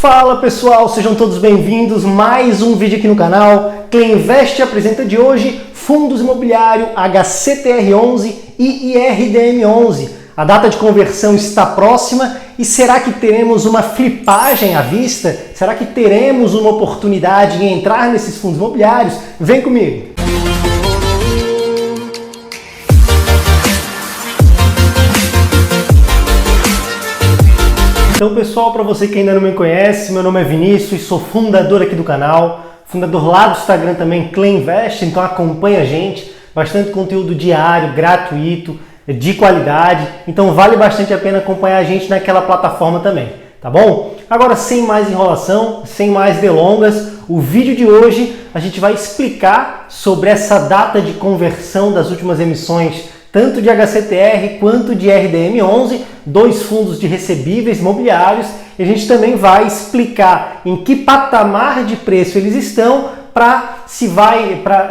Fala pessoal, sejam todos bem-vindos, mais um vídeo aqui no canal. CleanVest apresenta de hoje fundos imobiliários HCTR11 e IRDM11. A data de conversão está próxima e será que teremos uma flipagem à vista? Será que teremos uma oportunidade em entrar nesses fundos imobiliários? Vem comigo! Então pessoal, para você que ainda não me conhece, meu nome é Vinícius, sou fundador aqui do canal, fundador lá do Instagram também, CleanVest, então acompanha a gente, bastante conteúdo diário, gratuito, de qualidade, então vale bastante a pena acompanhar a gente naquela plataforma também, tá bom? Agora, sem mais enrolação, sem mais delongas, o vídeo de hoje a gente vai explicar sobre essa data de conversão das últimas emissões, tanto de HCTR quanto de RDM11, dois fundos de recebíveis imobiliários, e a gente também vai explicar em que patamar de preço eles estão, para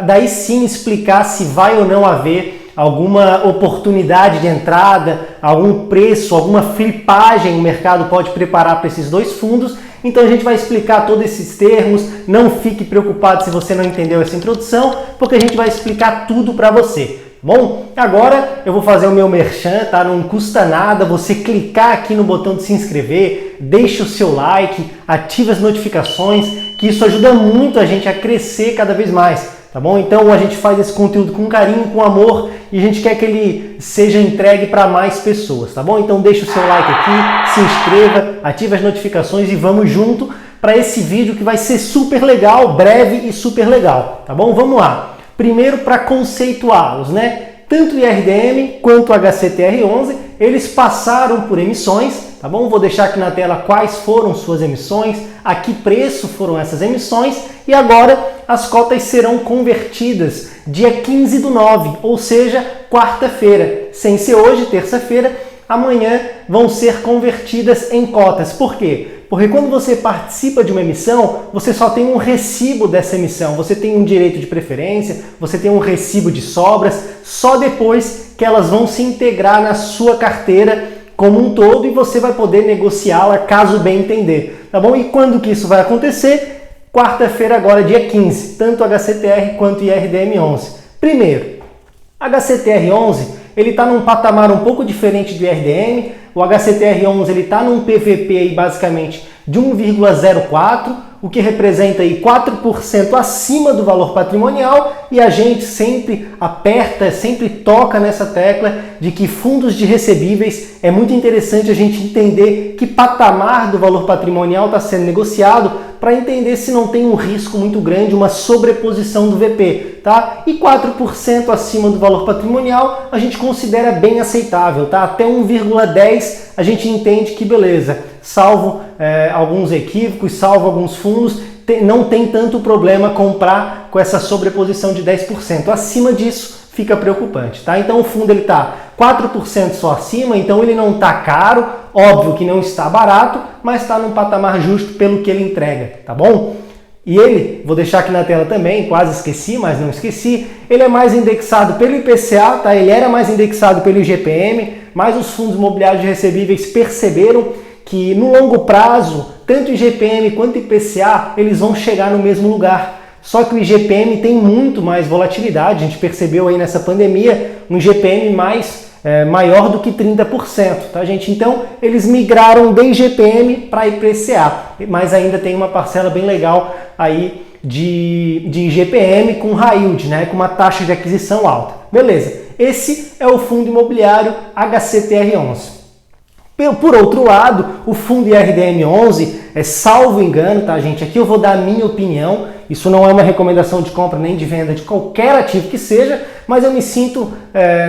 daí sim explicar se vai ou não haver alguma oportunidade de entrada, algum preço, alguma flipagem o mercado pode preparar para esses dois fundos. Então a gente vai explicar todos esses termos, não fique preocupado se você não entendeu essa introdução, porque a gente vai explicar tudo para você. Bom, agora eu vou fazer o meu merchan, tá? Não custa nada você clicar aqui no botão de se inscrever, deixa o seu like, ativa as notificações, que isso ajuda muito a gente a crescer cada vez mais, tá bom? Então a gente faz esse conteúdo com carinho, com amor, e a gente quer que ele seja entregue para mais pessoas, tá bom? Então deixa o seu like aqui, se inscreva, ativa as notificações e vamos junto para esse vídeo que vai ser super legal, breve e super legal, tá bom? Vamos lá! Primeiro, para conceituá-los, né? Tanto o IRDM quanto o HCTR11, eles passaram por emissões, tá bom? Vou deixar aqui na tela quais foram suas emissões, a que preço foram essas emissões, e agora as cotas serão convertidas dia 15/9, ou seja, quarta-feira. Sem ser hoje, terça-feira, amanhã vão ser convertidas em cotas. Por quê? Porque quando você participa de uma emissão, você só tem um recibo dessa emissão, você tem um direito de preferência, você tem um recibo de sobras, só depois que elas vão se integrar na sua carteira como um todo e você vai poder negociá-la caso bem entender, tá bom? E quando que isso vai acontecer? Quarta-feira agora, dia 15, tanto HCTR quanto IRDM11. Primeiro, HCTR11, ele está num patamar um pouco diferente do IRDM. O HCTR11 ele está num PVP aí, basicamente de 1,04, o que representa aí 4% acima do valor patrimonial, e a gente sempre aperta, sempre toca nessa tecla de que fundos de recebíveis é muito interessante a gente entender que patamar do valor patrimonial está sendo negociado para entender se não tem um risco muito grande, uma sobreposição do VP, tá? E 4% acima do valor patrimonial a gente considera bem aceitável, tá? Até 1,10 a gente entende que beleza, salvo alguns equívocos, salvo alguns fundos, não tem tanto problema comprar com essa sobreposição de 10%. Acima disso fica preocupante, tá? Então o fundo ele está 4% só acima, então ele não está caro, óbvio que não está barato, mas está num patamar justo pelo que ele entrega, tá bom? E ele, vou deixar aqui na tela também, quase esqueci, mas não esqueci, ele é mais indexado pelo IPCA, tá? Ele era mais indexado pelo IGPM, mas os fundos imobiliários de recebíveis perceberam que no longo prazo, tanto IGPM quanto IPCA, eles vão chegar no mesmo lugar. Só que o IGPM tem muito mais volatilidade, a gente percebeu aí nessa pandemia, um IGPM maior do que 30%, tá gente? Então, eles migraram de IGPM para IPCA, mas ainda tem uma parcela bem legal aí de IGPM com high yield, né? Com uma taxa de aquisição alta. Beleza, esse é o fundo imobiliário HCTR11. Por outro lado, o fundo IRDM11, salvo engano, tá gente? Aqui eu vou dar a minha opinião, isso não é uma recomendação de compra nem de venda de qualquer ativo que seja, mas eu me sinto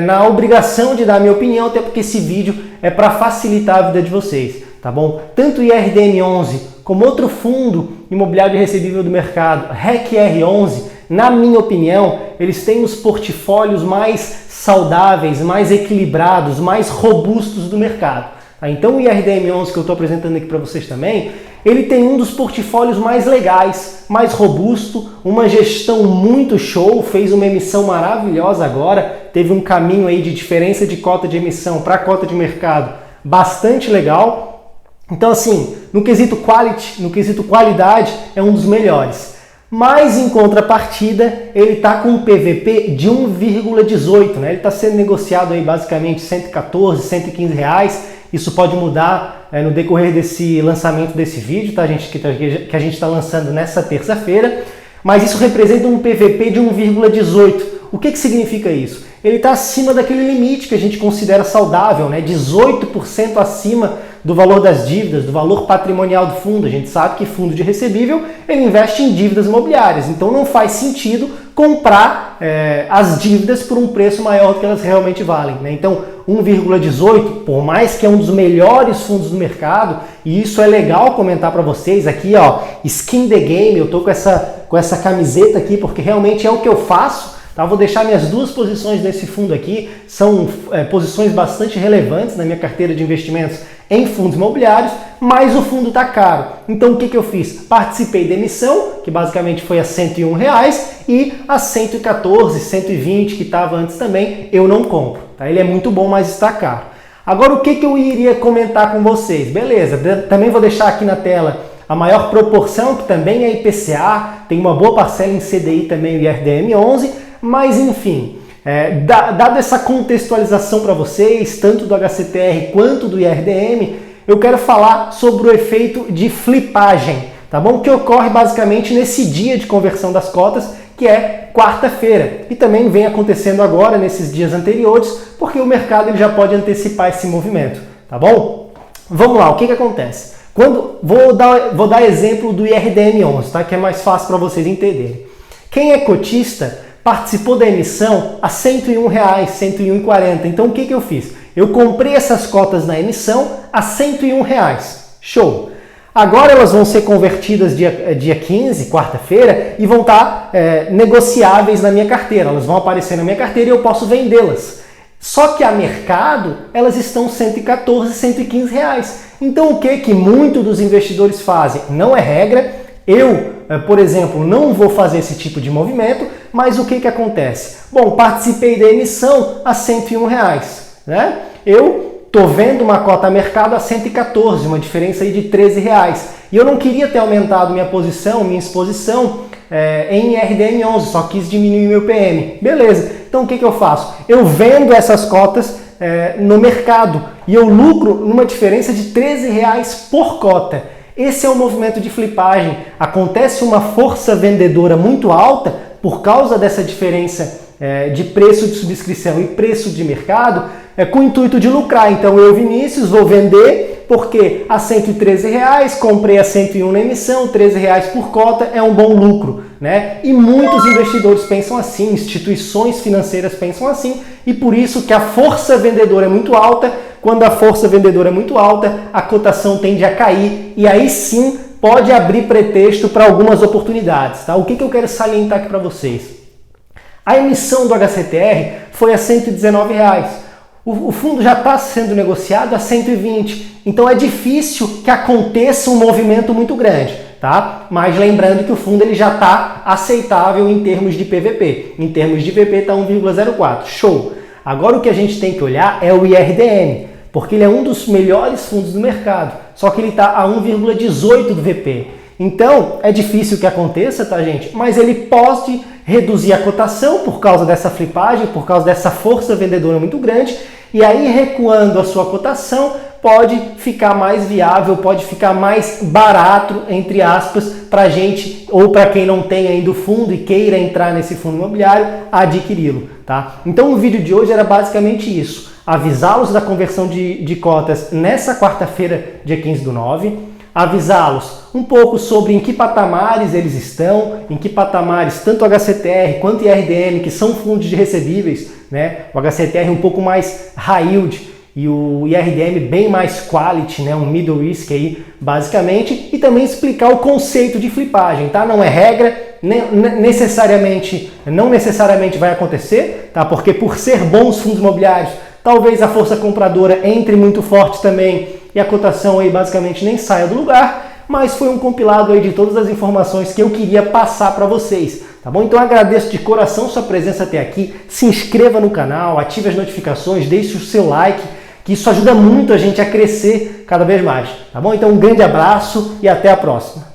na obrigação de dar a minha opinião, até porque esse vídeo é para facilitar a vida de vocês, tá bom? Tanto o IRDM11 como outro fundo imobiliário de recebível do mercado, RECR11, na minha opinião, eles têm os portfólios mais saudáveis, mais equilibrados, mais robustos do mercado. Então o IRDM11 que eu estou apresentando aqui para vocês também, ele tem um dos portfólios mais legais, mais robusto, uma gestão muito show, fez uma emissão maravilhosa agora, teve um caminho aí de diferença de cota de emissão para cota de mercado bastante legal. Então assim, no quesito quality, no quesito qualidade, é um dos melhores. Mas em contrapartida, ele está com um PVP de 1,18, né? Ele está sendo negociado aí basicamente 114, 115 reais. Isso pode mudar no decorrer desse lançamento desse vídeo, tá, gente? Que a gente está lançando nessa terça-feira. Mas isso representa um PVP de 1,18. O que significa isso? Ele está acima daquele limite que a gente considera saudável, né? 18% acima do valor das dívidas, do valor patrimonial do fundo. A gente sabe que fundo de recebível, ele investe em dívidas imobiliárias, então não faz sentido comprar as dívidas por um preço maior do que elas realmente valem, né? Então 1,18, por mais que é um dos melhores fundos do mercado, e isso é legal comentar para vocês aqui, ó, Skin the Game, eu tô com essa camiseta aqui porque realmente é o que eu faço. Tá, vou deixar minhas duas posições nesse fundo aqui, são posições bastante relevantes na minha carteira de investimentos em fundos imobiliários, mas o fundo está caro. Então o que eu fiz? Participei da emissão, que basicamente foi a R$101, e a 114, 120, que estava antes também, eu não compro. Tá? Ele é muito bom, mas está caro. Agora o que eu iria comentar com vocês? Beleza, também vou deixar aqui na tela a maior proporção, que também é IPCA, tem uma boa parcela em CDI também, o IRDM 11, mas enfim, dada essa contextualização para vocês, tanto do HCTR quanto do IRDM, eu quero falar sobre o efeito de flipagem, tá bom? Que ocorre basicamente nesse dia de conversão das cotas, que é quarta-feira, e também vem acontecendo agora nesses dias anteriores, porque o mercado ele já pode antecipar esse movimento, tá bom? Vamos lá, o que acontece? Vou dar exemplo do IRDM 11, tá? Que é mais fácil para vocês entenderem. Quem é cotista participou da emissão a R$101, R$101,40. Então o que eu fiz? Eu comprei essas cotas na emissão a R$101. Show! Agora elas vão ser convertidas dia 15, quarta-feira, e vão estar negociáveis na minha carteira. Elas vão aparecer na minha carteira e eu posso vendê-las. Só que a mercado, elas estão R$114, R$115. Então o que muitos dos investidores fazem? Não é regra. Eu, por exemplo, não vou fazer esse tipo de movimento, mas o que acontece? Bom, participei da emissão a R$101, né? Eu estou vendo uma cota a mercado a 114, uma diferença aí de R$13. E eu não queria ter aumentado minha exposição em RDM 11, só quis diminuir meu PM. Beleza, então o que eu faço? Eu vendo essas cotas no mercado e eu lucro numa diferença de R$13 por cota. Esse é o movimento de flipagem. Acontece uma força vendedora muito alta por causa dessa diferença de preço de subscrição e preço de mercado, com o intuito de lucrar. Então eu, Vinícius, vou vender porque a R$113, comprei a 101 na emissão, R$13 por cota é um bom lucro, né? E muitos investidores pensam assim, instituições financeiras pensam assim, e por isso que a força vendedora é muito alta. Quando a força vendedora é muito alta, a cotação tende a cair e aí sim pode abrir pretexto para algumas oportunidades. Tá? O que eu quero salientar aqui para vocês? A emissão do HCTR foi a R$119. O fundo já está sendo negociado a 120. Então é difícil que aconteça um movimento muito grande. Tá? Mas lembrando que o fundo ele já está aceitável em termos de PVP. Em termos de VP está 1,04. Show! Agora o que a gente tem que olhar é o IRDM, porque ele é um dos melhores fundos do mercado, só que ele está a 1,18 do VP. Então é difícil que aconteça, tá, gente? Mas ele pode reduzir a cotação por causa dessa flipagem, por causa dessa força vendedora muito grande, e aí recuando a sua cotação pode ficar mais viável, pode ficar mais barato, entre aspas, para a gente ou para quem não tem ainda o fundo e queira entrar nesse fundo imobiliário, adquiri-lo. Tá? Então o vídeo de hoje era basicamente isso, avisá-los da conversão de cotas nessa quarta-feira, dia 15/9, avisá-los um pouco sobre em que patamares eles estão, em que patamares tanto o HCTR quanto o IRDM, que são fundos de recebíveis, né? O HCTR um pouco mais high yield e o IRDM bem mais quality, né? Um middle risk aí, basicamente, e também explicar o conceito de flipagem, tá? Não é regra, não necessariamente vai acontecer, tá? Porque por ser bons fundos imobiliários, talvez a força compradora entre muito forte também e a cotação aí basicamente nem saia do lugar, mas foi um compilado aí de todas as informações que eu queria passar para vocês, tá bom? Então agradeço de coração sua presença até aqui, se inscreva no canal, ative as notificações, deixe o seu like, que isso ajuda muito a gente a crescer cada vez mais, tá bom? Então um grande abraço e até a próxima.